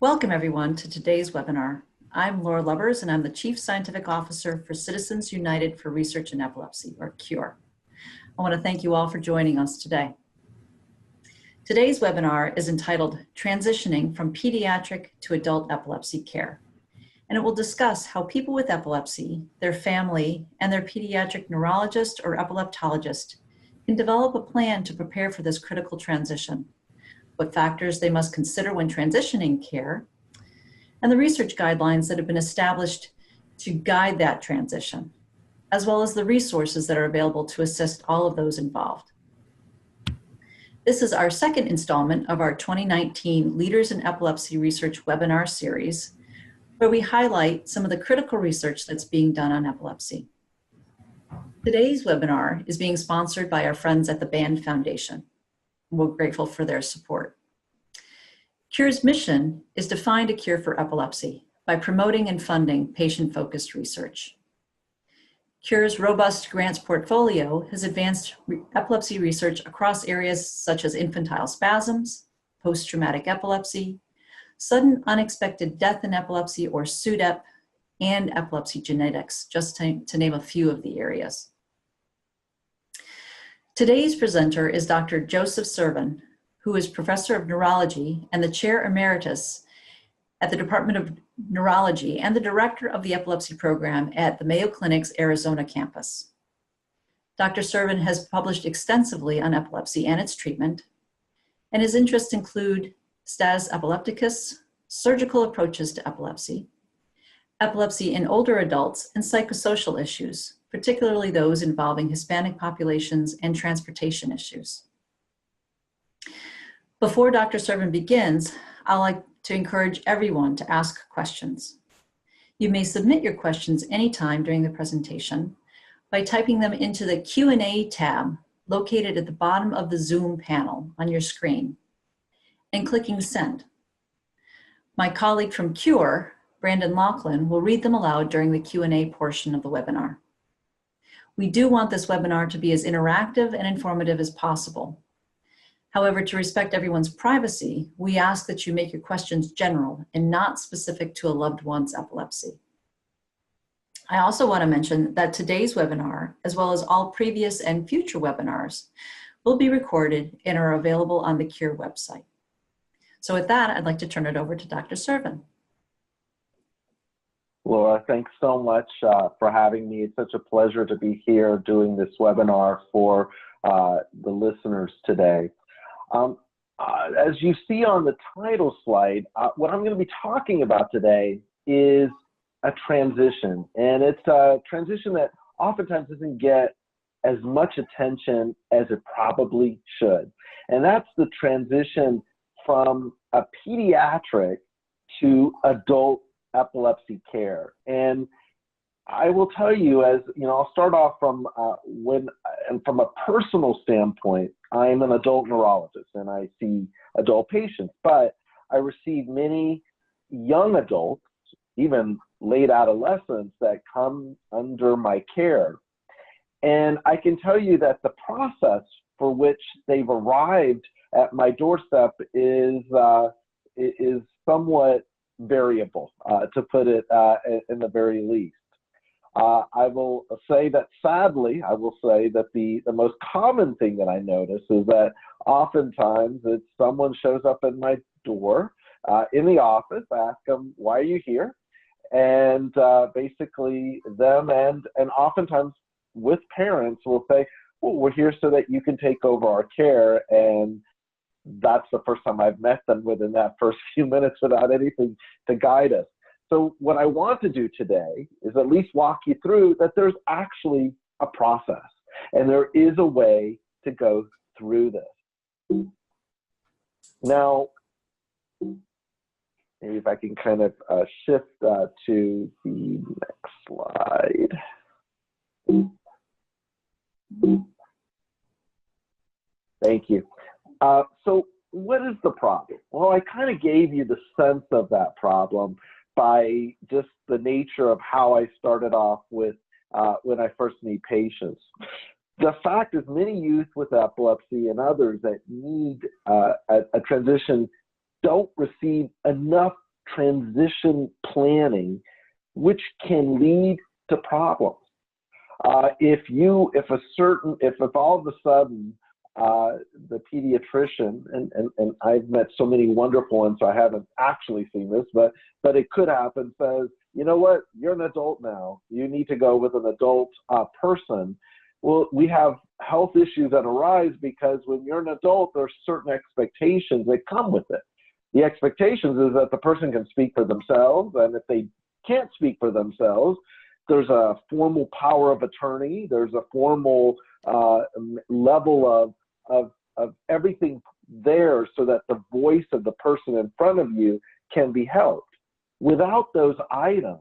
Welcome everyone to today's webinar. I'm Laura Lubbers and I'm the Chief Scientific Officer for Citizens United for Research in Epilepsy, or CURE. I want to thank you all for joining us today. Today's webinar is entitled Transitioning from Pediatric to Adult Epilepsy Care, and it will discuss how people with epilepsy, their family, and their pediatric neurologist or epileptologist can develop a plan to prepare for this critical transition, what factors they must consider when transitioning care, and the research guidelines that have been established to guide that transition, as well as the resources that are available to assist all of those involved. This is our second installment of our 2019 Leaders in Epilepsy Research webinar series, where we highlight some of the critical research that's being done on epilepsy. Today's webinar is being sponsored by our friends at the Band Foundation. We're grateful for their support. CURE's mission is to find a cure for epilepsy by promoting and funding patient-focused research. CURE's robust grants portfolio has advanced epilepsy research across areas such as infantile spasms, post-traumatic epilepsy, sudden unexpected death in epilepsy or SUDEP, and epilepsy genetics, just to name a few of the areas. Today's presenter is Dr. Joseph Servin, who is Professor of Neurology and the Chair Emeritus at the Department of Neurology and the Director of the Epilepsy Program at the Mayo Clinic's Arizona campus. Dr. Servin has published extensively on epilepsy and its treatment, and his interests include status epilepticus, surgical approaches to epilepsy, epilepsy in older adults, and psychosocial issues, particularly those involving Hispanic populations and transportation issues. Before Dr. Servin begins, I'd like to encourage everyone to ask questions. You may submit your questions anytime during the presentation by typing them into the Q&A tab located at the bottom of the Zoom panel on your screen and clicking send. My colleague from CURE, Brandon Laughlin, will read them aloud during the Q&A portion of the webinar. We do want this webinar to be as interactive and informative as possible. However, to respect everyone's privacy, we ask that you make your questions general and not specific to a loved one's epilepsy. I also want to mention that today's webinar, as well as all previous and future webinars, will be recorded and are available on the CURE website. So with that, I'd like to turn it over to Dr. Servin. Laura, thanks so much for having me. It's such a pleasure to be here doing this webinar for the listeners today. As you see on the title slide, what I'm going to be talking about today is a transition, and it's a transition that oftentimes doesn't get as much attention as it probably should, and that's the transition from a pediatric to adult epilepsy care. And I will tell you, as you know, I'll start off from from a personal standpoint, I'm an adult neurologist and I see adult patients, but I receive many young adults, even late adolescents, that come under my care. And I can tell you that the process for which they've arrived at my doorstep is somewhat variable, to put it in the very least. I will say that sadly, I will say that the most common thing that I notice is that oftentimes it's someone shows up at my door in the office, I ask them, why are you here? And basically them and oftentimes with parents will say, well, we're here so that you can take over our care. And that's the first time I've met them within that first few minutes without anything to guide us. So what I want to do today is at least walk you through that there's actually a process and there is a way to go through this. Now, maybe if I can kind of shift to the next slide. Thank you. So what is the problem? Well, I kind of gave you the sense of that problem by just the nature of how I started off with when I first meet patients. The fact is many youth with epilepsy and others that need a transition don't receive enough transition planning, which can lead to problems. If all of a sudden the pediatrician, and I've met so many wonderful ones, so I haven't actually seen this, but it could happen, says, you know what, you're an adult now, you need to go with an adult person. Well, we have health issues that arise because when you're an adult, there's certain expectations that come with it. The expectations is that the person can speak for themselves, and if they can't speak for themselves, there's a formal power of attorney, there's a formal level of everything there so that the voice of the person in front of you can be held. Without those items,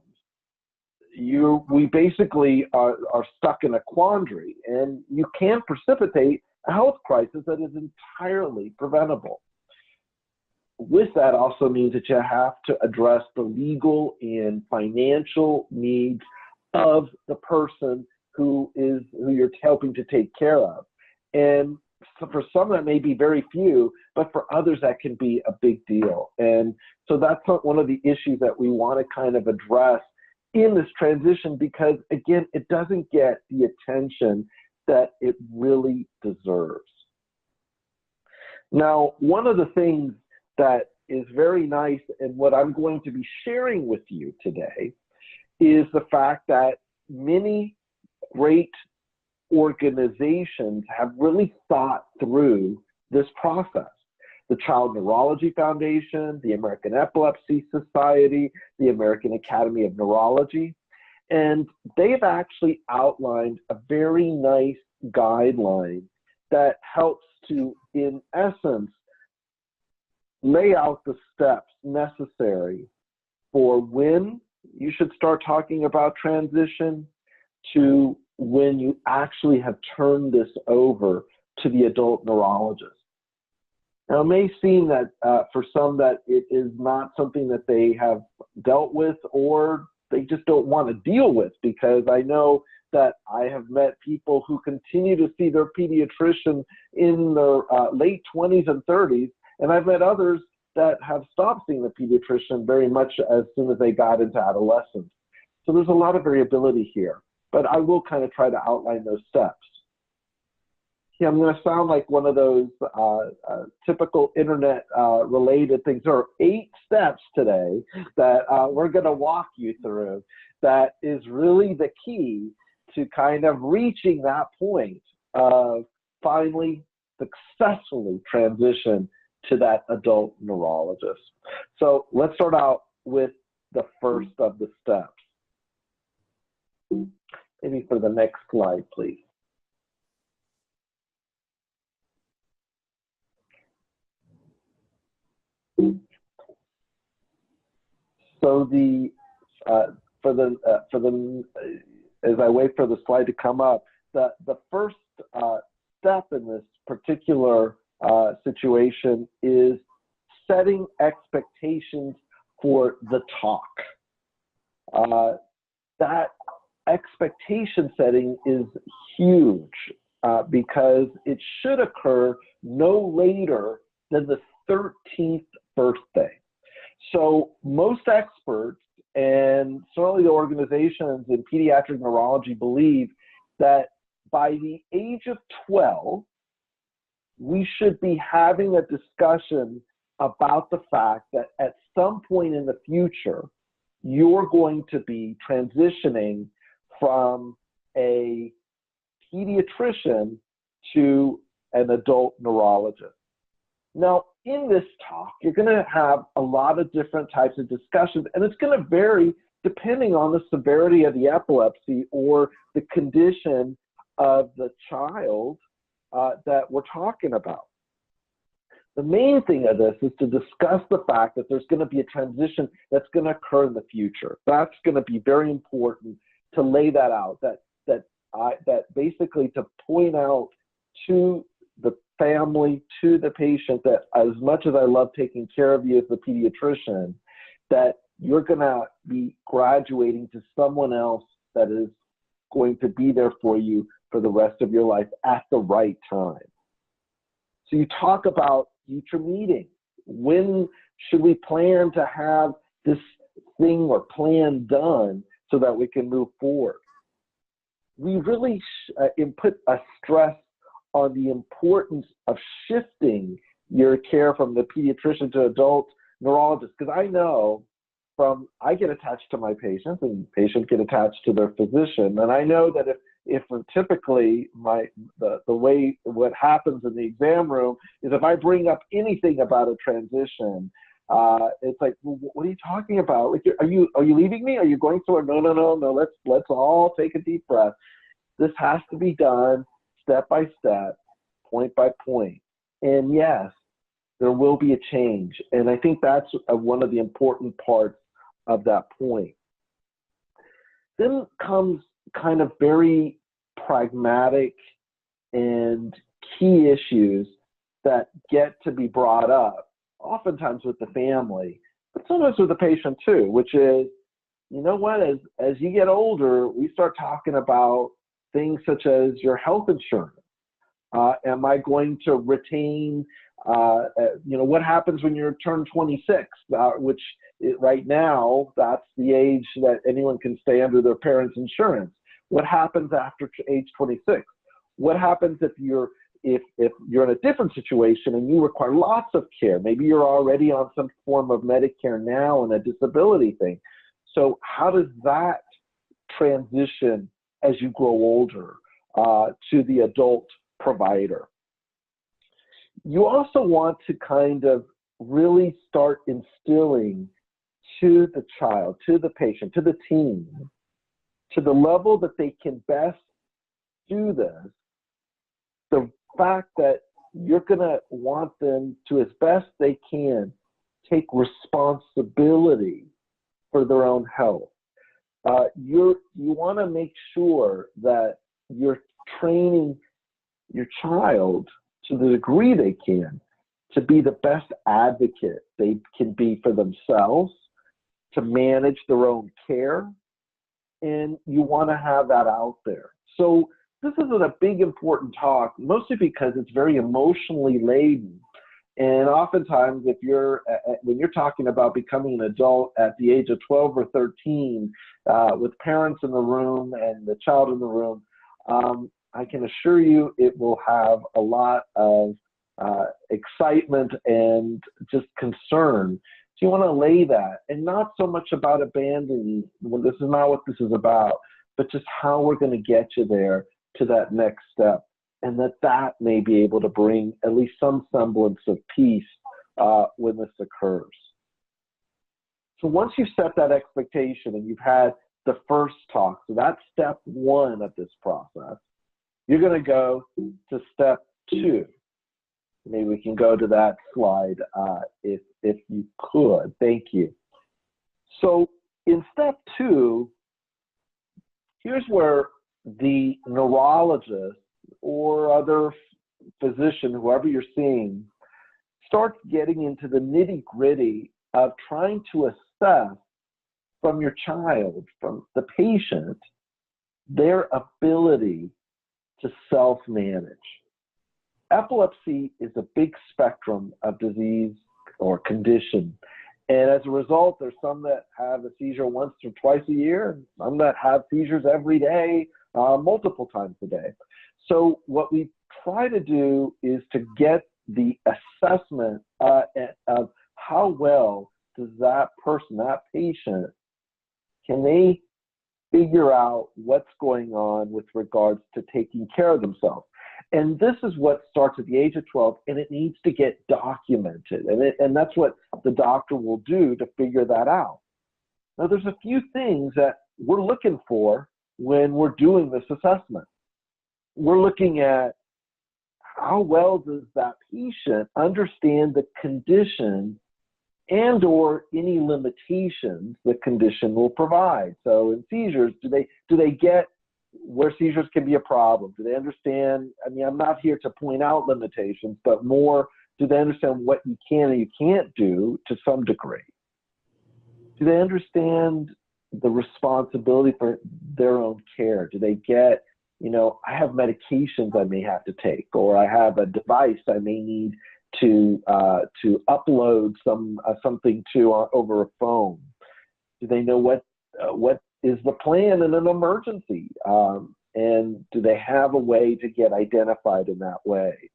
we basically are stuck in a quandary, and you can precipitate a health crisis that is entirely preventable. With that also means that you have to address the legal and financial needs of the person who you're helping to take care of. And so for some that may be very few, but for others that can be a big deal. And so that's one of the issues that we want to kind of address in this transition, because again, it doesn't get the attention that it really deserves. Now, one of the things that is very nice, and what I'm going to be sharing with you today, is the fact that many great organizations have really thought through this process. The Child Neurology Foundation, the American Epilepsy Society, the American Academy of Neurology, and they've actually outlined a very nice guideline that helps to, in essence, lay out the steps necessary for when you should start talking about transition to when you actually have turned this over to the adult neurologist. Now, it may seem that for some that it is not something that they have dealt with or they just don't want to deal with, because I know that I have met people who continue to see their pediatrician in their late 20s and 30s, and I've met others that have stopped seeing the pediatrician very much as soon as they got into adolescence. So there's a lot of variability here, but I will kind of try to outline those steps. Yeah, I'm going to sound like one of those typical internet related things. There are 8 steps today that we're going to walk you through that is really the key to kind of reaching that point of finally successfully transition to that adult neurologist. So let's start out with the first of the steps. Maybe for the next slide, please. So as I wait for the slide to come up, the first step in this particular situation is setting expectations for the talk. That expectation setting is huge because it should occur no later than the 13th birthday. So most experts and certainly the organizations in pediatric neurology believe that by the age of 12, we should be having a discussion about the fact that at some point in the future, you're going to be transitioning from a pediatrician to an adult neurologist. Now, in this talk, you're going to have a lot of different types of discussions, and it's going to vary depending on the severity of the epilepsy or the condition of the child that we're talking about. The main thing of this is to discuss the fact that there's going to be a transition that's going to occur in the future. That's going to be very important to lay that out, that basically to point out to the family, to the patient, that as much as I love taking care of you as the pediatrician, that you're going to be graduating to someone else that is going to be there for you for the rest of your life at the right time. So you talk about future meetings. When should we plan to have this thing or plan done so that we can move forward. We really put a stress on the importance of shifting your care from the pediatrician to adult neurologist, because I know I get attached to my patients and patients get attached to their physician, and I know that if typically the way what happens in the exam room is if I bring up anything about a transition, it's like, well, what are you talking about? Like, are you leaving me? Are you going somewhere? No. Let's all take a deep breath. This has to be done step by step, point by point. And yes, there will be a change. And I think that's one of the important parts of that point. Then comes kind of very pragmatic and key issues that get to be brought up, oftentimes with the family, but sometimes with the patient too, which is, you know what, as you get older, we start talking about things such as your health insurance. Am I going to retain, what happens when you turn 26, which right now, that's the age that anyone can stay under their parents' insurance. What happens after age 26? What happens if you're in a different situation and you require lots of care? Maybe you're already on some form of Medicare now and a disability thing. So how does that transition as you grow older to the adult provider? You also want to kind of really start instilling to the child, to the patient, to the team, to the level that they can best do this, the fact that you're going to want them to, as best they can, take responsibility for their own health. You want to make sure that you're training your child to the degree they can to be the best advocate they can be for themselves, to manage their own care, and you want to have that out there. So this is a big important talk, mostly because it's very emotionally laden. And oftentimes, when you're talking about becoming an adult at the age of 12 or 13, with parents in the room and the child in the room, I can assure you it will have a lot of excitement and just concern. So you want to lay that, and not so much about abandoning. Well, this is not what this is about, but just how we're going to get you there to that next step, and that may be able to bring at least some semblance of peace when this occurs. So once you've set that expectation and you've had the first talk, so that's step one of this process, you're going to go to step two. Maybe we can go to that slide if you could. Thank you. So in step two, here's where the neurologist or other physician, whoever you're seeing, starts getting into the nitty-gritty of trying to assess from your child, from the patient, their ability to self-manage. Epilepsy is a big spectrum of disease or condition. And as a result, there's some that have a seizure once or twice a year, and some that have seizures every day, multiple times a day. So what we try to do is to get the assessment of how well does that person, that patient, can they figure out what's going on with regards to taking care of themselves. And this is what starts at the age of 12, and it needs to get documented. And that's what the doctor will do to figure that out. Now, there's a few things that we're looking for when we're doing this assessment. We're looking at how well does that patient understand the condition and or any limitations the condition will provide. So in seizures, do they get where seizures can be a problem? Do they understand? I mean, I'm not here to point out limitations, but more, do they understand what you can and you can't do to some degree? Do they understand the responsibility for their own care? Do they get, I have medications I may have to take, or I have a device I may need to upload something to over a phone? Do they know what is the plan in an emergency? And do they have a way to get identified in that way?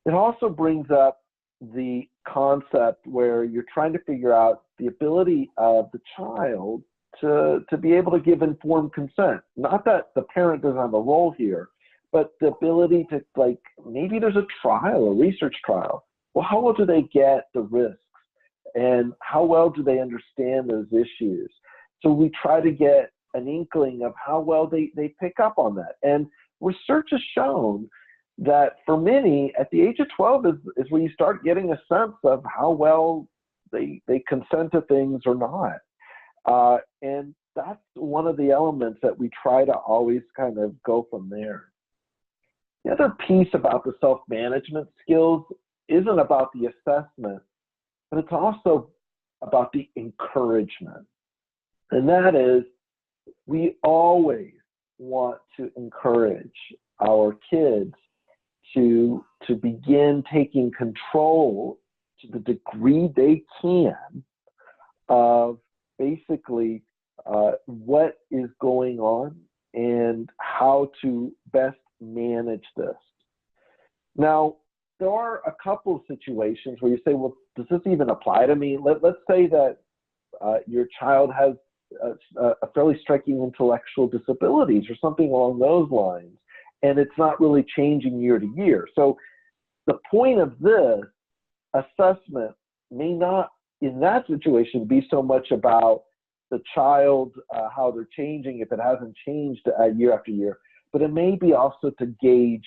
It also brings up the concept where you're trying to figure out the ability of the child to be able to give informed consent. Not that the parent doesn't have a role here, but the ability to, like, maybe there's a trial, a research trial. Well, how well do they get the risks? And how well do they understand those issues? So we try to get an inkling of how well they pick up on that. And research has shown that for many, at the age of 12 is when you start getting a sense of how well they consent to things or not. And that's one of the elements that we try to always kind of go from there. The other piece about the self-management skills isn't about the assessment, but it's also about the encouragement. And that is, we always want to encourage our kids to begin taking control to the degree they can of basically what is going on and how to best manage this. Now, there are a couple of situations where you say, well, does this even apply to me? Let's say that your child has a fairly striking intellectual disabilities or something along those lines, and it's not really changing year to year. So the point of this assessment may not, in that situation, be so much about the child, how they're changing, if it hasn't changed year after year, but it may be also to gauge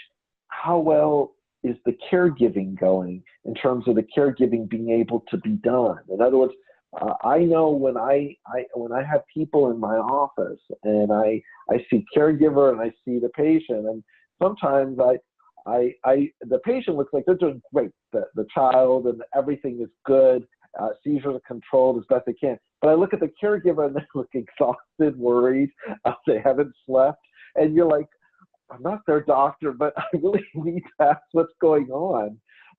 how well is the caregiving going in terms of the caregiving being able to be done. In other words, I know when I have people in my office and I see caregiver and I see the patient, and sometimes the patient looks like they're doing great. The child and everything is good. Seizures are controlled as best they can. But I look at the caregiver and they look exhausted, worried. They haven't slept, and you're like, I'm not their doctor, but I really need to ask what's going on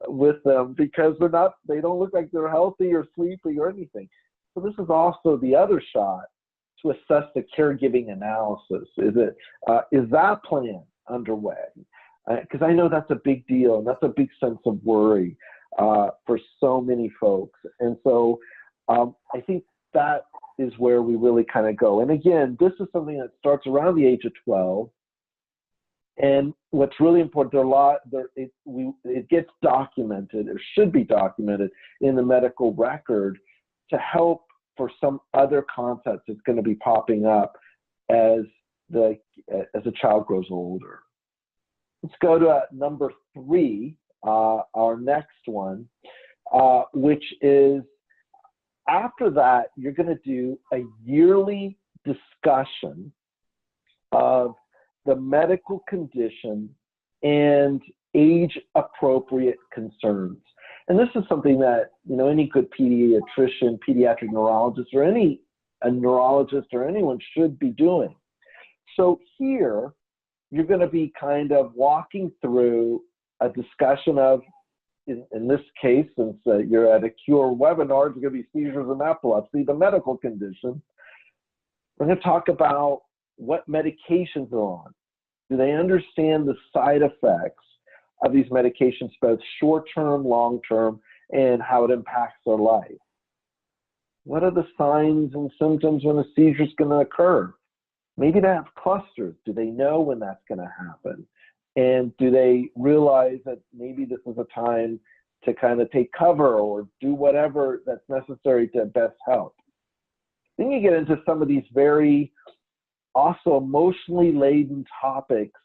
with them, because they don't look like they're healthy or sleepy or anything. So this is also the other shot to assess the caregiving analysis. Is that plan underway? Because I know that's a big deal, and that's a big sense of worry for so many folks. And so I think that is where we really kind of go. And again, this is something that starts around the age of 12. And what's really important, it gets documented, or should be documented in the medical record to help for some other concepts that's going to be popping up as a child grows older. Let's go to number 3, our next one, which is, after that, you're going to do a yearly discussion of the medical condition and age-appropriate concerns. And this is something that, any good pediatrician, pediatric neurologist, or a neurologist or anyone should be doing. So here, you're going to be kind of walking through a discussion of, in this case, since you're at a CURE webinar, it's going to be seizures and epilepsy, the medical condition. We're going to talk about what medications are on. Do they understand the side effects of these medications, both short-term, long-term, and how it impacts their life? What are the signs and symptoms when a seizure is going to occur? Maybe they have clusters. Do they know when that's going to happen? And do they realize that maybe this is a time to kind of take cover or do whatever that's necessary to best help? Then you get into some of these very also emotionally laden topics,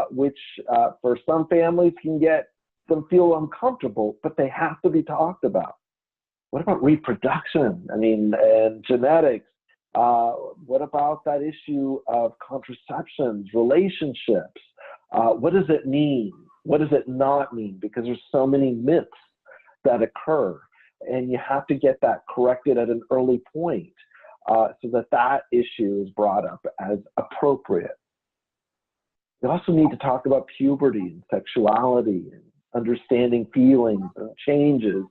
which for some families can get them feel uncomfortable, but they have to be talked about. What about reproduction? And genetics? What about that issue of contraceptions, relationships? What does it mean? What does it not mean? Because there's so many myths that occur, and you have to get that corrected at an early point so that issue is brought up as appropriate. We also need to talk about puberty and sexuality and understanding feelings and changes.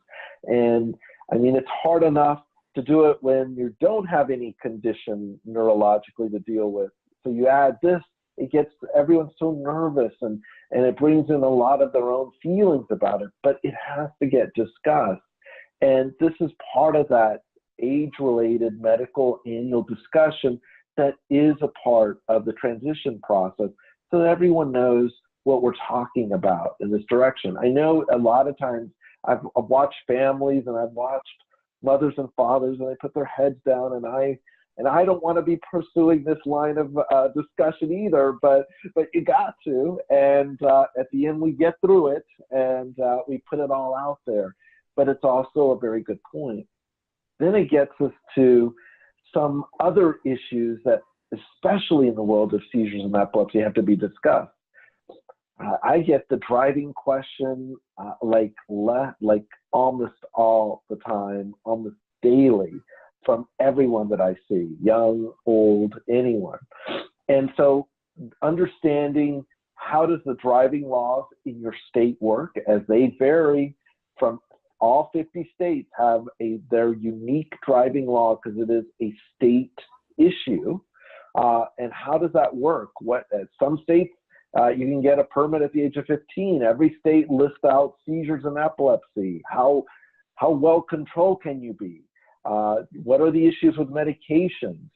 And it's hard enough to do it when you don't have any condition neurologically to deal with. So you add this, it gets everyone so nervous, and it brings in a lot of their own feelings about it, but it has to get discussed. And this is part of that age-related medical annual discussion that is a part of the transition process, so that everyone knows what we're talking about in this direction. I know a lot of times I've watched families, and I've watched mothers and fathers, and they put their heads down, and I don't want to be pursuing this line of discussion either, but you got to, and at the end we get through it, and we put it all out there. But it's also a very good point. Then it gets us to some other issues that, especially in the world of seizures and epilepsy, have to be discussed. I get the driving question like almost all the time, almost daily, from everyone that I see, young, old, anyone. And so understanding how does the driving laws in your state work, as they vary from all 50 states have their unique driving law because it is a state issue. And how does that work? Some states, you can get a permit at the age of 15. Every state lists out seizures and epilepsy. How well controlled can you be? What are the issues with medications?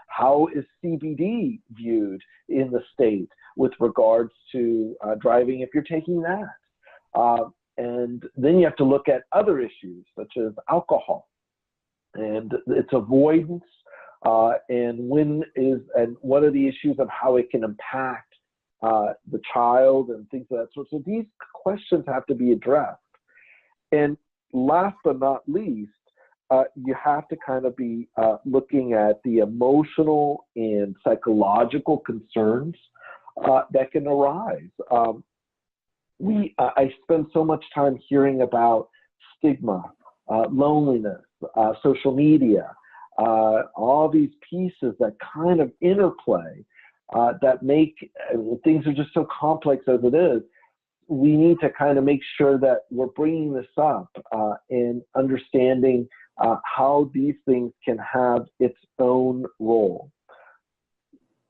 How is CBD viewed in the state with regards to driving if you're taking that? And then you have to look at other issues such as alcohol and its avoidance, and what are the issues of how it can impact the child and things of that sort. So these questions have to be addressed. And last but not least, you have to kind of be looking at the emotional and psychological concerns that can arise. I spend so much time hearing about stigma, loneliness, social media, all these pieces that kind of interplay that make things are just so complex as it is. We need to kind of make sure that we're bringing this up and understanding how these things can have its own role.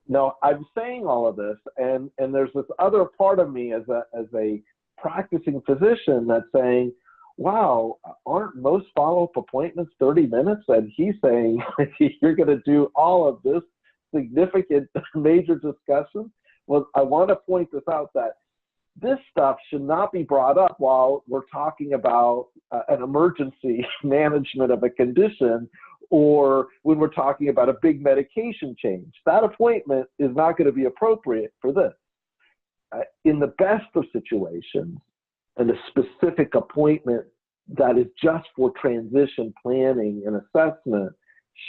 Now, I'm saying all of this, and there's this other part of me as a practicing physician that's saying, wow, aren't most follow-up appointments 30 minutes? And he's saying, you're going to do all of this significant major discussion? Well, I want to point this out that this stuff should not be brought up while we're talking about an emergency management of a condition, or when we're talking about a big medication change. That appointment is not going to be appropriate for this. In the best of situations, and a specific appointment that is just for transition planning and assessment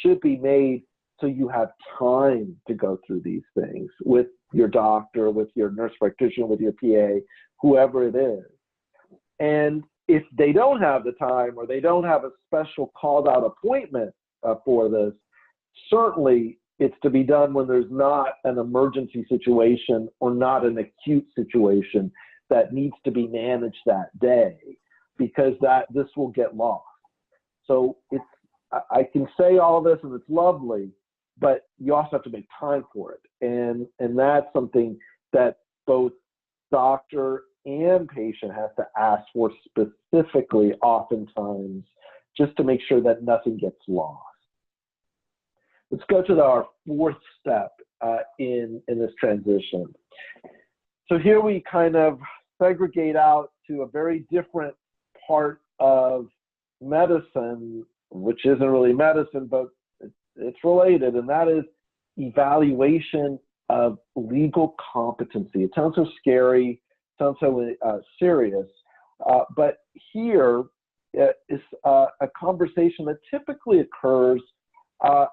should be made so you have time to go through these things with your doctor, with your nurse practitioner, with your PA, whoever it is. And if they don't have the time, or they don't have a special called out appointment for this, certainly it's to be done when there's not an emergency situation or not an acute situation that needs to be managed that day, because this will get lost. So I can say all of this and it's lovely, but you also have to make time for it. And that's something that both doctor and patient have to ask for specifically oftentimes, just to make sure that nothing gets lost. Let's go to our fourth step in this transition. So here we kind of segregate out to a very different part of medicine, which isn't really medicine, but it's related, and that is evaluation of legal competency. It sounds so scary, sounds so serious, but here is a conversation that typically occurs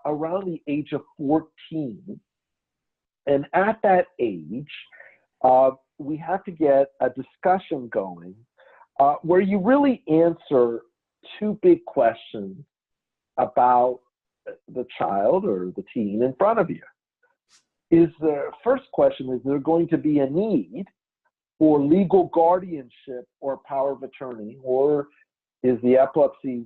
around the age of 14. And at that age, we have to get a discussion going where you really answer two big questions about the child or the teen in front of you. First question, is there going to be a need for legal guardianship or power of attorney, or is the epilepsy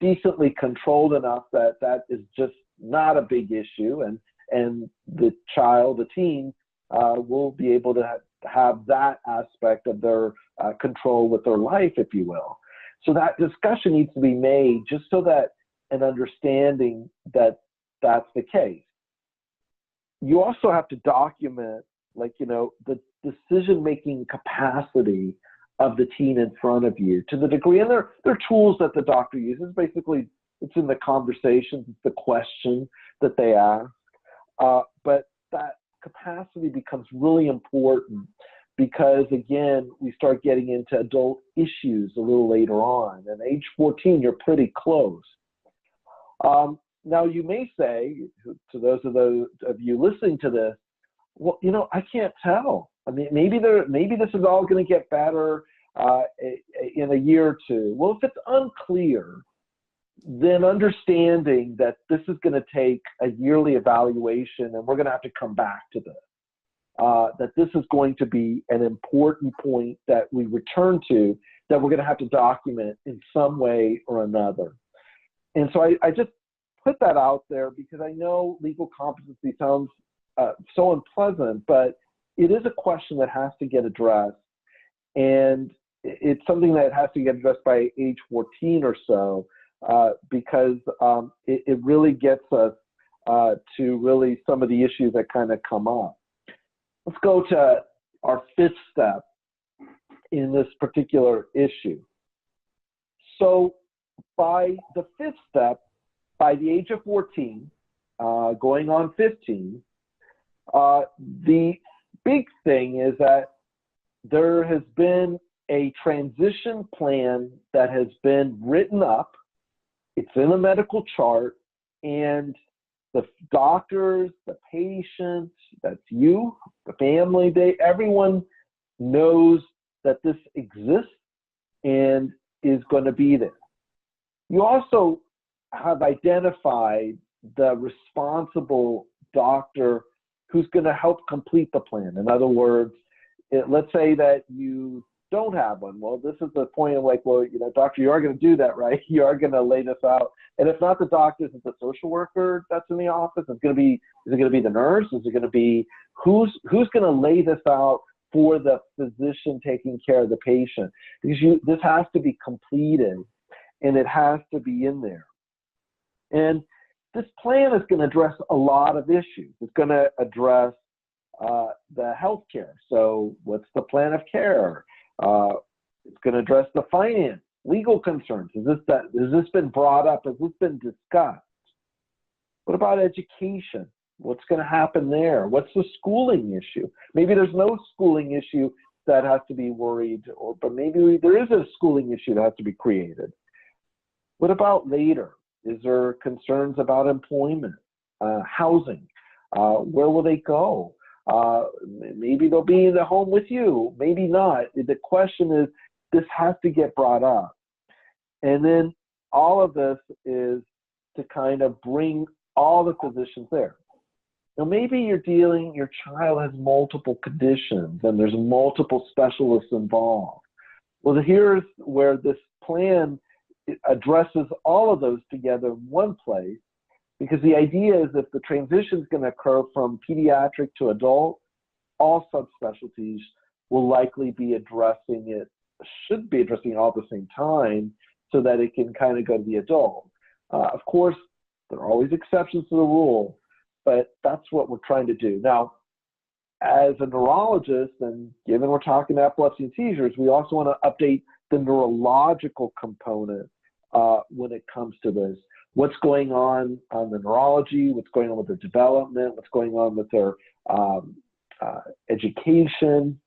decently controlled enough that that is just not a big issue, and the child, the teen, will be able to have that aspect of their control with their life, if you will. So that discussion needs to be made just so that an understanding that that's the case. You also have to document, like, the decision-making capacity of the teen in front of you to the degree, and there are tools that the doctor uses. Basically, it's in the conversations, it's the question that they ask. But that capacity becomes really important because, again, we start getting into adult issues a little later on. And age 14, you're pretty close. Now, you may say, to those of you listening to this, well, I can't tell. I mean, maybe this is all going to get better in a year or two. Well, if it's unclear, then understanding that this is going to take a yearly evaluation and we're going to have to come back to this, that this is going to be an important point that we return to, that we're going to have to document in some way or another. And so I just put that out there because I know legal competency sounds so unpleasant, but it is a question that has to get addressed. And it's something that has to get addressed by age 14 or so, because it really gets us to really some of the issues that kind of come up. Let's go to our fifth step in this particular issue. So by the fifth step, by the age of 14, going on 15, the big thing is that there has been a transition plan that has been written up. It's in a medical chart, and the doctors, the patients, that's you, the family, everyone knows that this exists and is going to be there. You also have identified the responsible doctor who's going to help complete the plan. In other words, let's say that you don't have one. Well, this is the point of like, well, doctor, you are going to do that, right? You are going to lay this out. And if not the doctor, is it the social worker that's in the office? Is it going to be the nurse? Is it going to be who's going to lay this out for the physician taking care of the patient? Because this has to be completed and it has to be in there. And this plan is going to address a lot of issues. It's going to address the health care. So what's the plan of care? It's going to address the finance, legal concerns. Has this been brought up? Has this been discussed? What about education? What's going to happen there? What's the schooling issue? Maybe there's no schooling issue that has to be worried, but maybe there is a schooling issue that has to be created. What about later? Is there concerns about employment, housing? Where will they go? Maybe they'll be in the home with you, maybe not. The question is, this has to get brought up. And then all of this is to kind of bring all the physicians there. Now, maybe your child has multiple conditions and there's multiple specialists involved. Well, here's where this plan addresses all of those together in one place, because the idea is if the transition is going to occur from pediatric to adult, all subspecialties will likely be should be addressing it all at the same time so that it can kind of go to the adult. Of course, there are always exceptions to the rule, but that's what we're trying to do. Now, as a neurologist, and given we're talking epilepsy and seizures, we also want to update the neurological component when it comes to this. What's going on the neurology, what's going on with their development, what's going on with their education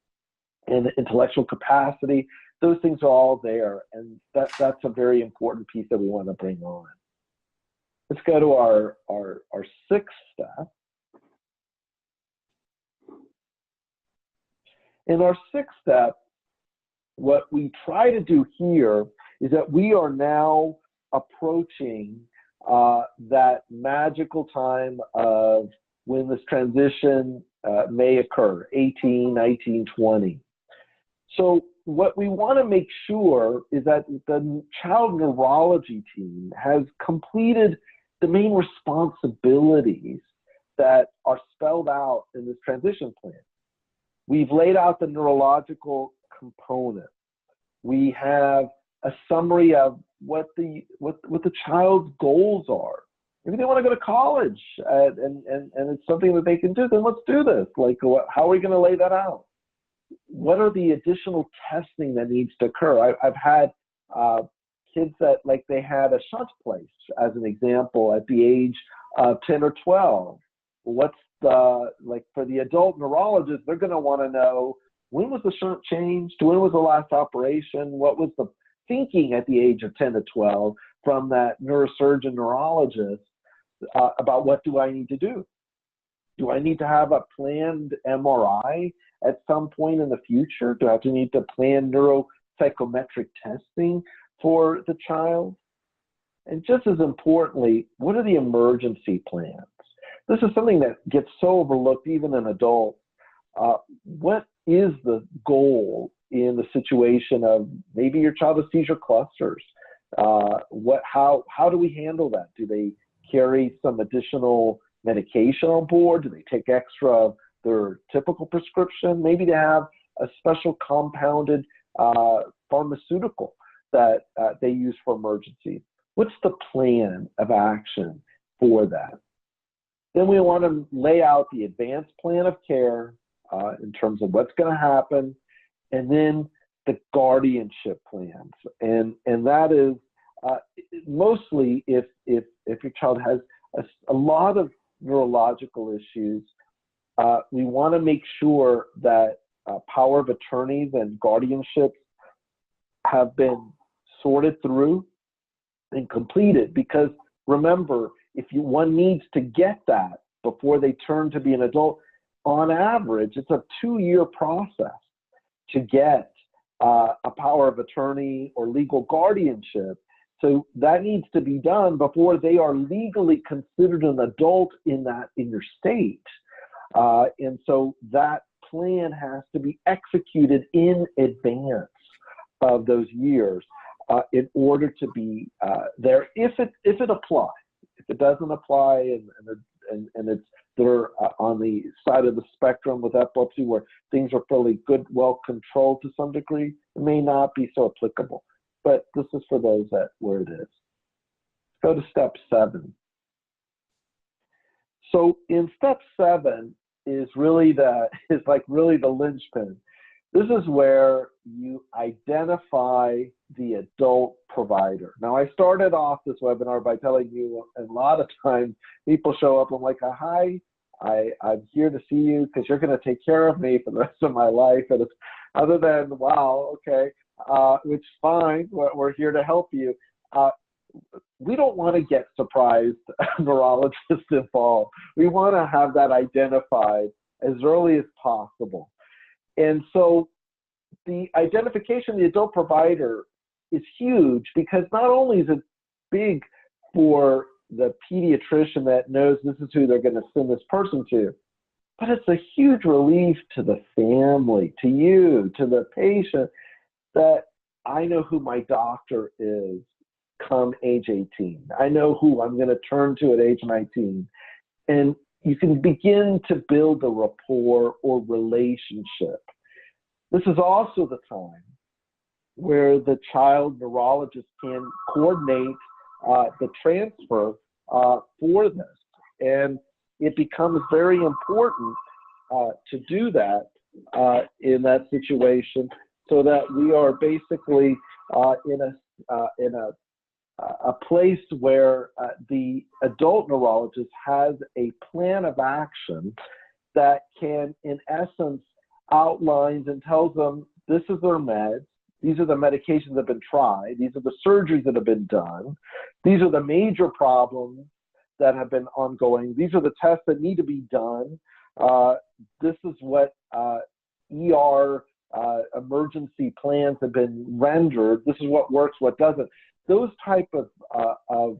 and intellectual capacity. Those things are all there, and that's a very important piece that we want to bring on. Let's go to our sixth step. In our sixth step, what we try to do here is that we are now approaching that magical time of when this transition may occur, 18, 19, 20. So what we want to make sure is that the child neurology team has completed the main responsibilities that are spelled out in this transition plan. We've laid out the neurological component. We have a summary of what the child's goals are. Maybe they want to go to college and it's something that they can do, then let's do this. Like, how are we going to lay that out? What are the additional testing that needs to occur? I've had kids that, like, they had a shunt placed, as an example, at the age of 10 or 12. What's the, like, for the adult neurologist, they're going to want to know, when was the shunt changed? When was the last operation? What was the thinking at the age of 10 to 12 from that neurosurgeon neurologist about what do I need to do? Do I need to have a planned MRI at some point in the future? Do I have to need to plan neuropsychometric testing for the child? And just as importantly, what are the emergency plans? This is something that gets so overlooked even in adults. What is the goal in the situation of maybe your child has seizure clusters? How do we handle that? Do they carry some additional medication on board? Do they take extra of their typical prescription? Maybe they have a special compounded pharmaceutical that they use for emergencies. What's the plan of action for that? Then we want to lay out the advanced plan of care in terms of what's going to happen, and then the guardianship plans. And that is mostly if your child has a lot of neurological issues, we want to make sure that power of attorneys and guardianships have been sorted through and completed, because remember, if one needs to get that before they turn to be an adult, on average, it's a 2-year process to get a power of attorney or legal guardianship. So that needs to be done before they are legally considered an adult in your state. And so that plan has to be executed in advance of those years in order to be there if it applies. If it doesn't apply and it's they're on the side of the spectrum with epilepsy where things are fairly good, well controlled to some degree, it may not be so applicable. But this is for those where it is. Go to step 7. So in step 7 is really the linchpin. This is where you identify the adult provider. Now, I started off this webinar by telling you a lot of times people show up and like, hi, I'm here to see you because you're going to take care of me for the rest of my life. And it's, other than, wow, okay, which is fine, we're here to help you. We don't want to get surprised neurologists involved. We want to have that identified as early as possible. And so the identification of the adult provider is huge, because not only is it big for the pediatrician that knows this is who they're going to send this person to, but it's a huge relief to the family, to you, to the patient, that I know who my doctor is come age 18. I know who I'm going to turn to at age 19. And you can begin to build a rapport or relationship. This is also the time where the child neurologist can coordinate the transfer for this. And it becomes very important to do that in that situation, so that we are basically in a place where the adult neurologist has a plan of action that can, in essence, outlines and tells them this is their meds, these are the medications that have been tried, these are the surgeries that have been done, these are the major problems that have been ongoing, these are the tests that need to be done, this is what ER emergency plans have been rendered, this is what works, what doesn't. Those type of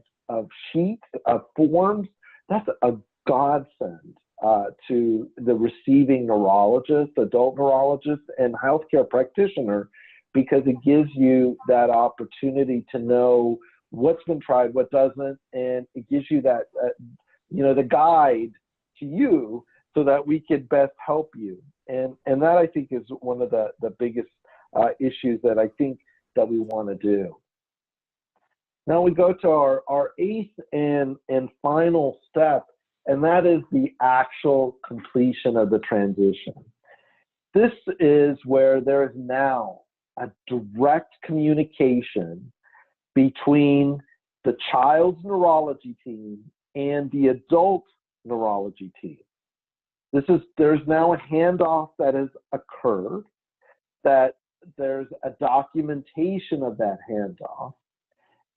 sheets, of forms, that's a godsend to the receiving neurologist, adult neurologist, and healthcare practitioner, because it gives you that opportunity to know what's been tried, what doesn't, and it gives you that, the guide to you so that we can best help you. And that, I think, is one of the biggest issues that I think that we want to do. Now we go to our eighth and final step, and that is the actual completion of the transition. This is where there is now a direct communication between the child's neurology team and the adult neurology team. There's now a handoff that has occurred, that there's a documentation of that handoff,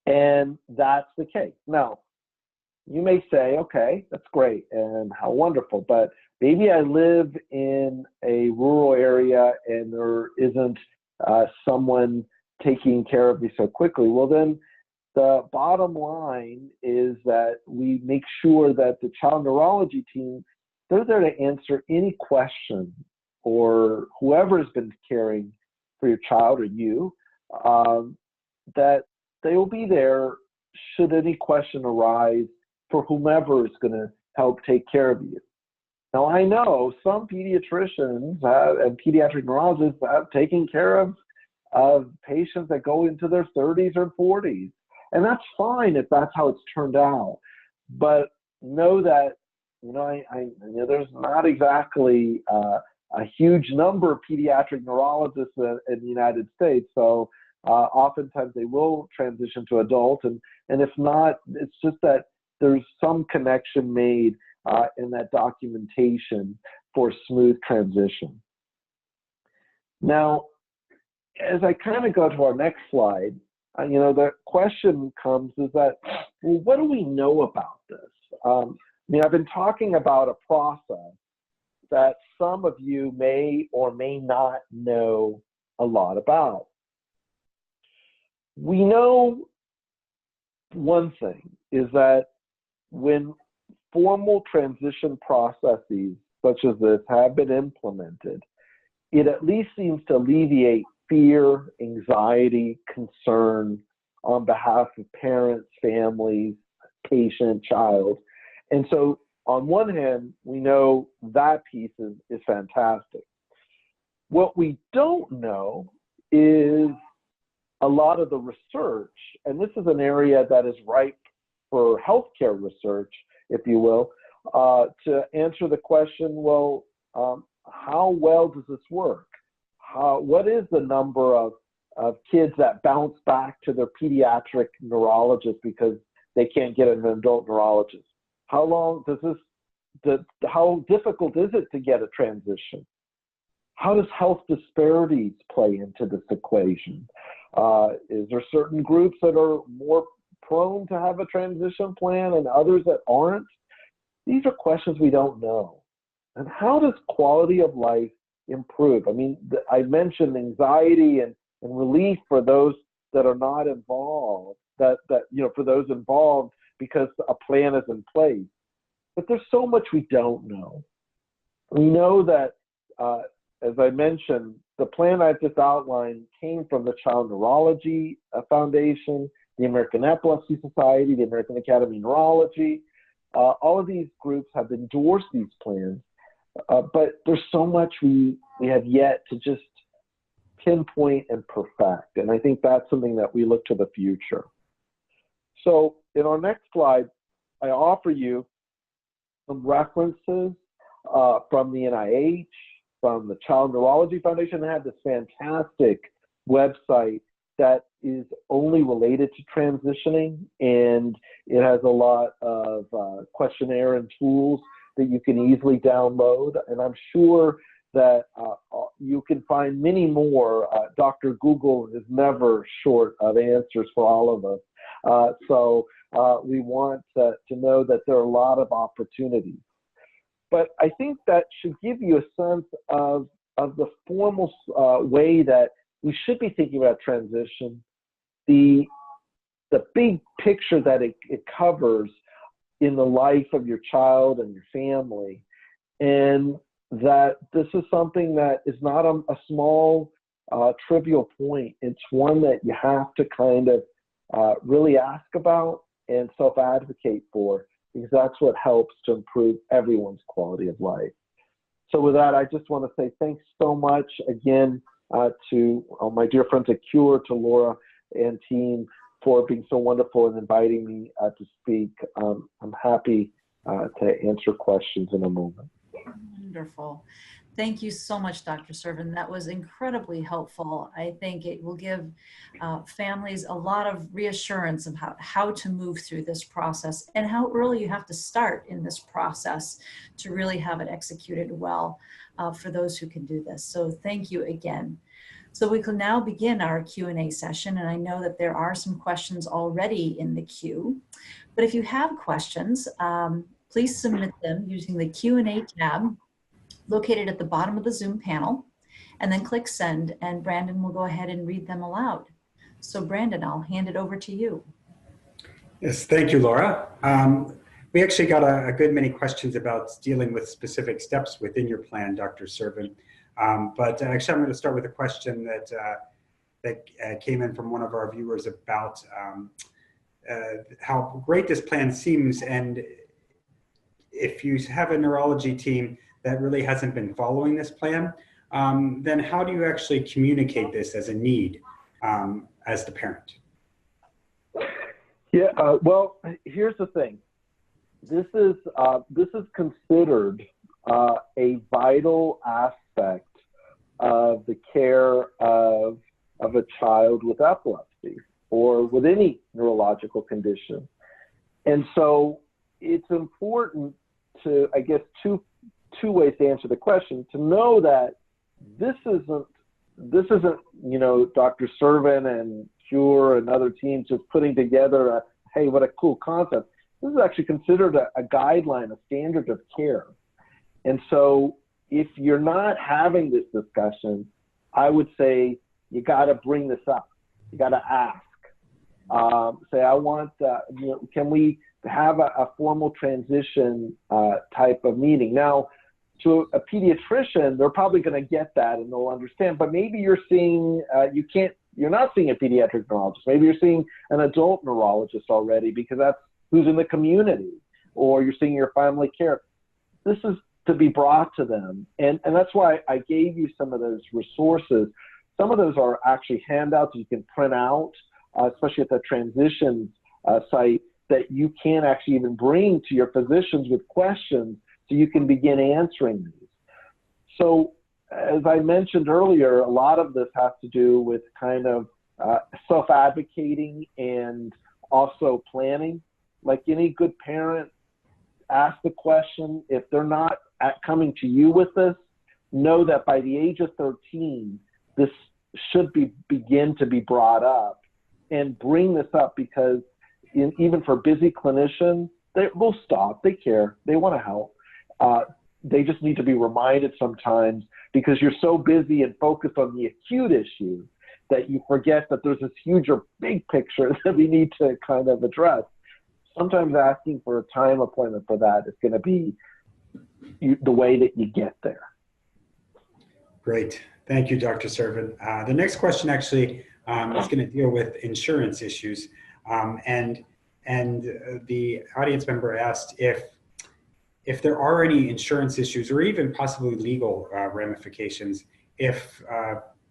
and that's the case. Now, you may say, okay, that's great and how wonderful, but maybe I live in a rural area and there isn't someone taking care of me so quickly. Well, then the bottom line is that we make sure that the child neurology team, they're there to answer any question, or whoever has been caring for your child or you, that they will be there should any question arise for whomever is going to help take care of you. Now, I know some pediatricians and pediatric neurologists have taken care of patients that go into their 30s or 40s. And that's fine if that's how it's turned out. But know that, there's not exactly a huge number of pediatric neurologists in the United States. So oftentimes they will transition to adult. And if not, it's just that there's some connection made in that documentation for smooth transition. Now, as I kind of go to our next slide, the question comes is that, well, what do we know about this? I've been talking about a process that some of you may or may not know a lot about. We know one thing is that when formal transition processes such as this have been implemented, it at least seems to alleviate fear, anxiety, concern on behalf of parents, families, patient, child. And so on one hand, we know that piece is fantastic. What we don't know is a lot of the research, and this is an area that is ripe for healthcare research, if you will, to answer the question, well, how well does this work? What is the number of kids that bounce back to their pediatric neurologist because they can't get an adult neurologist? How difficult is it to get a transition? How does health disparities play into this equation? Is there certain groups that are more prone to have a transition plan and others that aren't? These are questions we don't know. And how does quality of life improve? I mentioned anxiety and relief for those that are not involved, for those involved because a plan is in place. But there's so much we don't know. We know that, as I mentioned, the plan I've just outlined came from the Child Neurology Foundation, the American Epilepsy Society, the American Academy of Neurology. All of these groups have endorsed these plans, but there's so much we have yet to just pinpoint and perfect. And I think that's something that we look to the future. So in our next slide, I offer you some references from the NIH, from the Child Neurology Foundation. They have this fantastic website that is only related to transitioning, and it has a lot of questionnaire and tools that you can easily download. And I'm sure that you can find many more. Dr. Google is never short of answers for all of us. So we want to know that there are a lot of opportunities. But I think that should give you a sense of the formal way that we should be thinking about transition, the big picture that it covers in the life of your child and your family, and that this is something that is not a small trivial point. It's one that you have to kind of really ask about and self-advocate for, because that's what helps to improve everyone's quality of life. So with that, I just want to say thanks so much again to my dear friends at Cure, to Laura and team for being so wonderful and inviting me to speak. I'm happy to answer questions in a moment. Wonderful. Thank you so much, Dr. Servin. That was incredibly helpful. I think it will give families a lot of reassurance of how to move through this process and how early you have to start in this process to really have it executed well for those who can do this. So thank you again. So we can now begin our Q&A session, and I know that there are some questions already in the queue. But if you have questions, please submit them using the Q&A tab located at the bottom of the Zoom panel, and then click send, and Brandon will go ahead and read them aloud. So Brandon, I'll hand it over to you. Yes, thank you, Laura. We actually got a good many questions about dealing with specific steps within your plan, Dr. Servin. But actually, I'm going to start with a question that came in from one of our viewers about how great this plan seems, and if you have a neurology team that really hasn't been following this plan, then how do you actually communicate this as a need as the parent? Yeah, well, here's the thing. This is considered a vital aspect of the care of a child with epilepsy or with any neurological condition. And so it's important to, I guess, two ways to answer the question, to know that this isn't, you know, Dr. Servin and Cure and other teams just putting together a, hey, what a cool concept. This is actually considered a guideline, a standard of care. And so if you're not having this discussion, I would say you got to bring this up. You got to ask. Say, I want, you know, can we have a formal transition type of meeting? Now, to a pediatrician, they're probably going to get that and they'll understand. But maybe you're seeing, you're not seeing a pediatric neurologist. Maybe you're seeing an adult neurologist already because that's who's in the community, or you're seeing your family care. This is to be brought to them. And that's why I gave you some of those resources. Some of those are actually handouts you can print out, especially at the transitions site, that you can actually even bring to your physicians with questions so you can begin answering these. So as I mentioned earlier, a lot of this has to do with kind of self-advocating and also planning. Like any good parent, ask the question. If they're not coming to you with this, know that by the age of 13, this should begin to be brought up, and bring this up, because even for busy clinicians, they'll stop, they care, they want to help. They just need to be reminded sometimes, because you're so busy and focused on the acute issue that you forget that there's this huge or big picture that we need to kind of address. Sometimes asking for a time appointment for that is going to be the way that you get there. Great. Thank you, Dr. Servin. The next question actually is going to deal with insurance issues. And the audience member asked if there are any insurance issues or even possibly legal ramifications if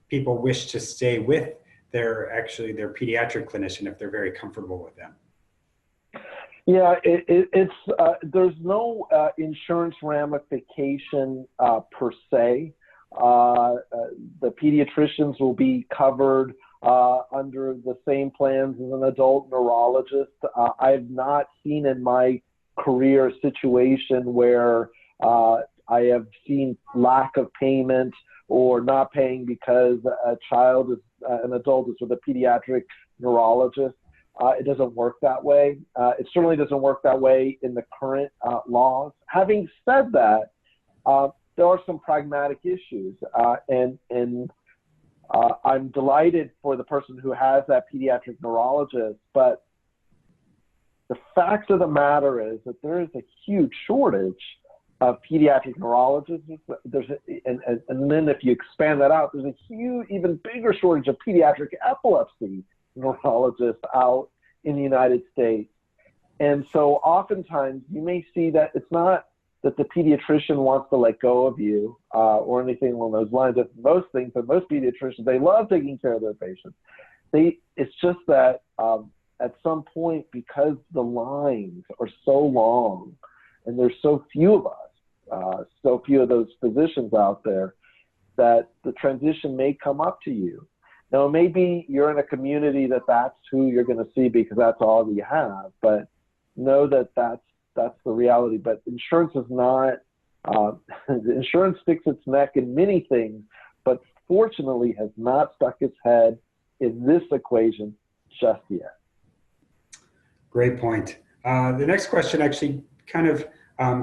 people wish to stay with their pediatric clinician if they're very comfortable with them. Yeah, there's no insurance ramification per se. The pediatricians will be covered under the same plans as an adult neurologist. I've not seen in my career a situation where I have seen lack of payment or not paying because an adult is with a pediatric neurologist. It doesn't work that way. It certainly doesn't work that way in the current laws. Having said that, there are some pragmatic issues, and I'm delighted for the person who has that pediatric neurologist, but the fact of the matter is that there is a huge shortage pediatric neurologists. And then if you expand that out, there's a huge, even bigger shortage of pediatric epilepsy neurologists out in the United States. And so oftentimes you may see that it's not that the pediatrician wants to let go of you or anything along those lines. That most things, but most pediatricians, they love taking care of their patients. It's just that at some point, because the lines are so long and there's so few of us, so few of those physicians out there, that the transition may come up to you. Now, maybe you're in a community that's who you're going to see because that's all you have, but know that that's the reality. But insurance is not, insurance sticks its neck in many things, but fortunately has not stuck its head in this equation just yet. Great point. The next question actually kind of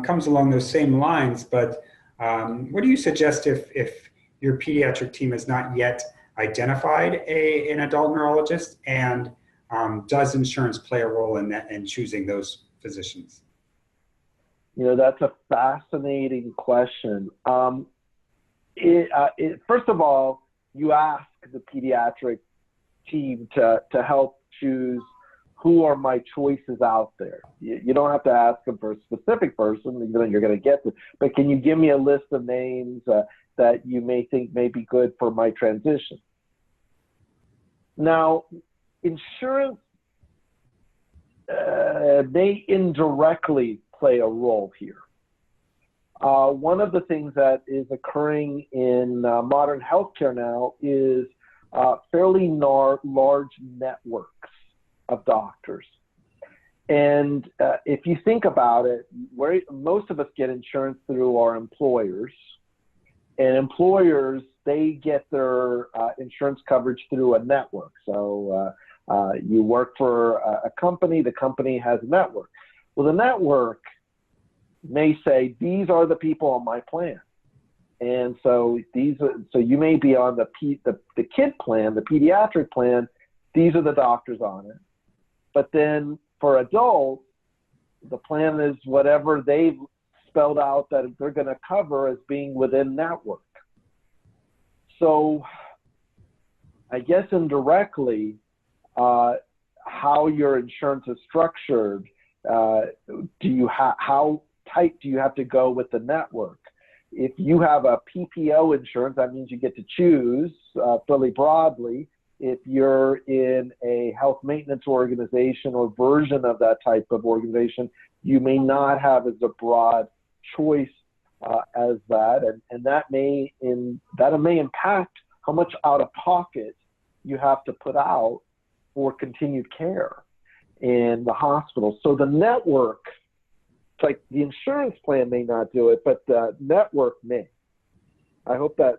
comes along those same lines, but what do you suggest if your pediatric team has not yet identified an adult neurologist, and does insurance play a role in that, in choosing those physicians? You know, that's a fascinating question. First of all, you ask the pediatric team to help choose who are my choices out there. You don't have to ask them for a specific person, even though you're going to get them, but can you give me a list of names that you may think may be good for my transition? Now, insurance may indirectly play a role here. One of the things that is occurring in modern healthcare now is fairly large networks of doctors. And if you think about it, most of us get insurance through our employers. And employers, they get their insurance coverage through a network. So you work for a company, the company has a network. Well, the network may say, these are the people on my plan. And so so you may be on the kid plan, the pediatric plan, these are the doctors on it. But then for adults, the plan is whatever they've spelled out that they're going to cover as being within network. So I guess indirectly, how your insurance is structured, how tight do you have to go with the network? If you have a PPO insurance, that means you get to choose fairly broadly. If you're in a health maintenance organization or version of that type of organization, you may not have as a broad choice as that, and that may impact how much out of pocket you have to put out for continued care in the hospital. So the network, it's like the insurance plan may not do it, but the network may. I hope that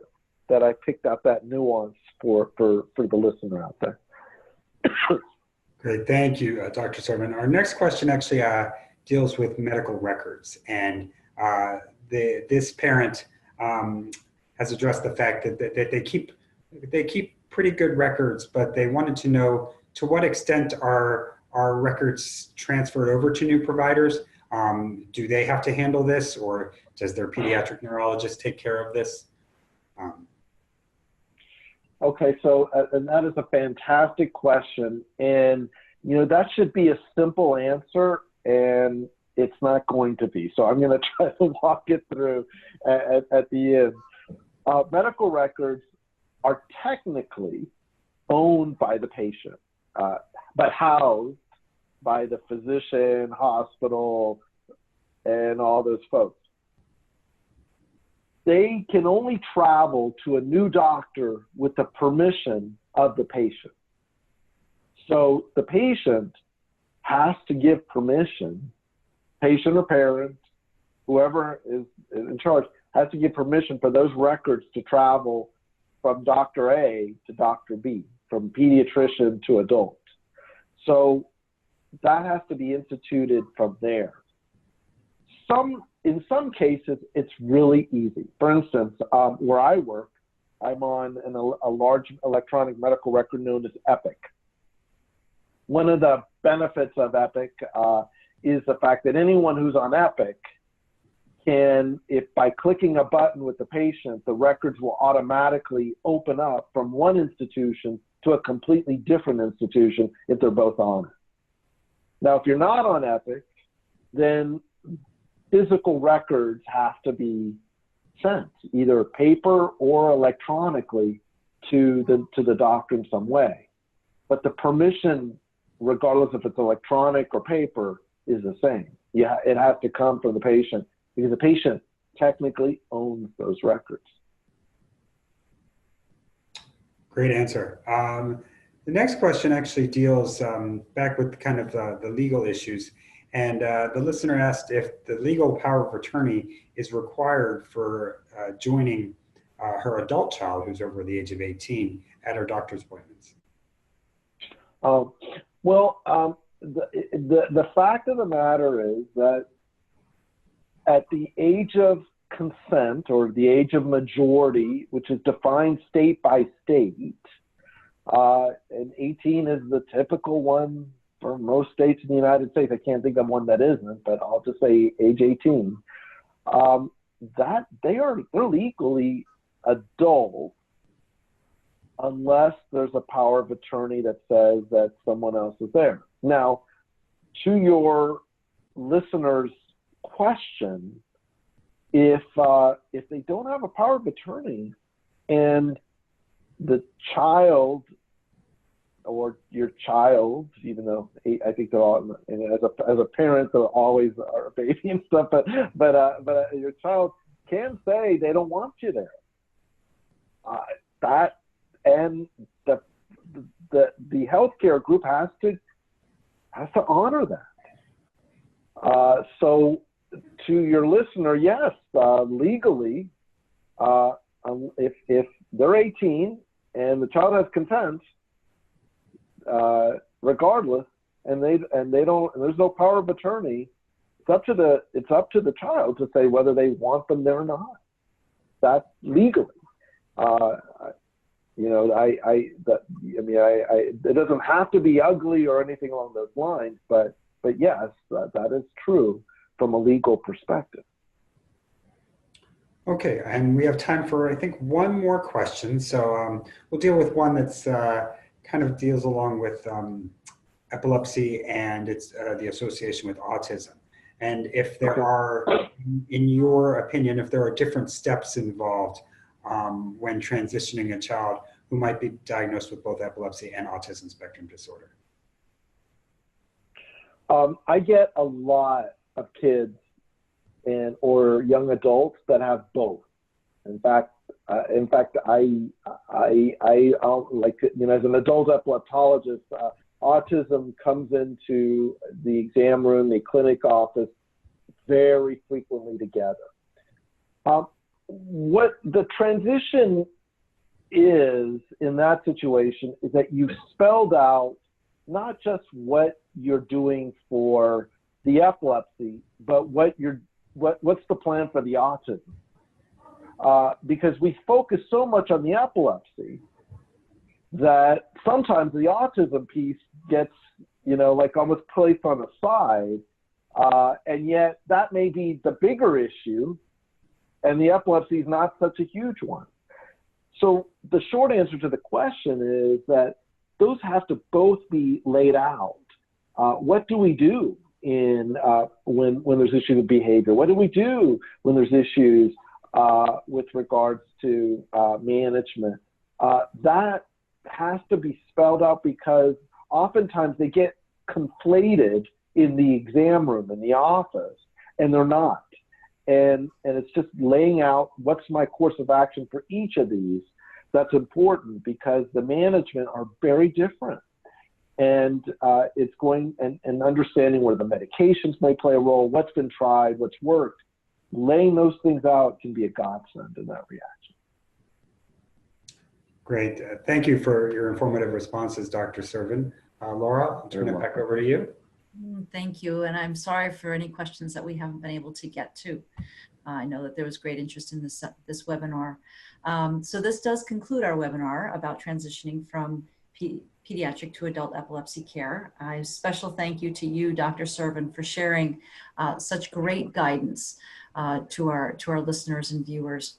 I picked out that nuance for the listener out there. Great, thank you, Dr. Serban. Our next question actually deals with medical records, and this parent has addressed the fact that they keep pretty good records, but they wanted to know to what extent are records transferred over to new providers. Do they have to handle this, or does their pediatric neurologist take care of this? Okay, so and that is a fantastic question, and that should be a simple answer, and it's not going to be. So I'm going to try to walk it through at the end. Medical records are technically owned by the patient, but housed by the physician, hospital, and all those folks. They can only travel to a new doctor with the permission of the patient. So the patient has to give permission, patient or parent, whoever is in charge, has to give permission for those records to travel from Dr. A to Dr. B, from pediatrician to adult. So that has to be instituted from there. In some cases, it's really easy. For instance, where I work, I'm on a large electronic medical record known as Epic. One of the benefits of Epic is the fact that anyone who's on Epic if by clicking a button with the patient, the records will automatically open up from one institution to a completely different institution if they're both on it. Now, if you're not on Epic, then physical records have to be sent, either paper or electronically, to the doctor in some way. But the permission, regardless if it's electronic or paper, is the same. Yeah, it has to come from the patient because the patient technically owns those records. Great answer. The next question actually deals back with kind of the legal issues. And the listener asked if the legal power of attorney is required for joining her adult child who's over the age of 18 at her doctor's appointments. The fact of the matter is that at the age of consent or the age of majority, which is defined state by state, and 18 is the typical one for most states in the United States. I can't think of one that isn't, but I'll just say age 18. That they're legally adult unless there's a power of attorney that says that someone else is there. Now, to your listener's question, if they don't have a power of attorney and the child or your child, even though I think they're all, and as a parent, they're always a baby and stuff, but your child can say they don't want you there. That and the healthcare group has to honor that. So to your listener, yes, legally, if they're 18 and the child has consent, regardless, and they don't, and there's no power of attorney, it's up to the child to say whether they want them there or not. That's legally. It doesn't have to be ugly or anything along those lines, but yes, that is true from a legal perspective. Okay, and we have time for, I think, one more question. So we'll deal with one that's kind of deals along with epilepsy and its the association with autism. And if there are, in your opinion, if there are different steps involved when transitioning a child who might be diagnosed with both epilepsy and autism spectrum disorder. I get a lot of kids or young adults that have both. In fact, I like, as an adult epileptologist, autism comes into the exam room, the clinic office very frequently together. What the transition is in that situation is that you've spelled out not just what you're doing for the epilepsy, but what's the plan for the autism? Because we focus so much on the epilepsy that sometimes the autism piece gets, almost placed on the side, and yet that may be the bigger issue, and the epilepsy is not such a huge one. So the short answer to the question is that those have to both be laid out. What do we do when there's issues with behavior? What do we do when there's issues with regards to management? That has to be spelled out because oftentimes they get conflated in the exam room, in the office, and they're not. And it's just laying out what's my course of action for each of these that's important because the management are very different. And it's going and understanding where the medications may play a role, what's been tried, what's worked. Laying those things out can be a godsend in that reaction. Great. Thank you for your informative responses, Dr. Servin. Laura, I'll turn it back over to you. Thank you. And I'm sorry for any questions that we haven't been able to get to. I know that there was great interest in this webinar. So this does conclude our webinar about transitioning from pediatric to adult epilepsy care. A special thank you to you, Dr. Servin, for sharing such great guidance to our listeners and viewers.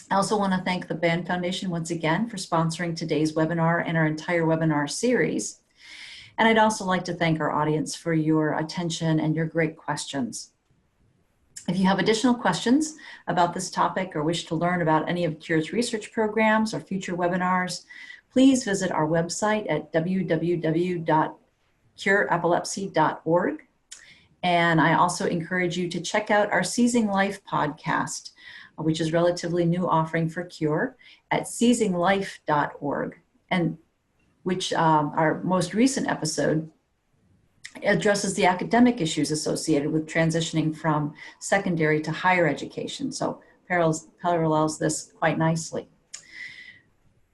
I also want to thank the Band Foundation once again for sponsoring today's webinar and our entire webinar series. And I'd also like to thank our audience for your attention and your great questions. If you have additional questions about this topic or wish to learn about any of CURE's research programs or future webinars, please visit our website at www.cureepilepsy.org. And I also encourage you to check out our Seizing Life podcast, which is a relatively new offering for CURE, at seizinglife.org, and which our most recent episode addresses the academic issues associated with transitioning from secondary to higher education. So parallels this quite nicely.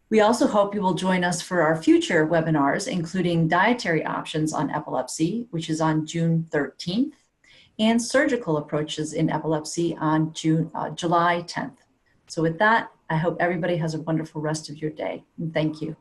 We also hope you will join us for our future webinars, including dietary options on epilepsy, which is on June 13th, and surgical approaches in epilepsy on July 10th. So with that, I hope everybody has a wonderful rest of your day. And thank you.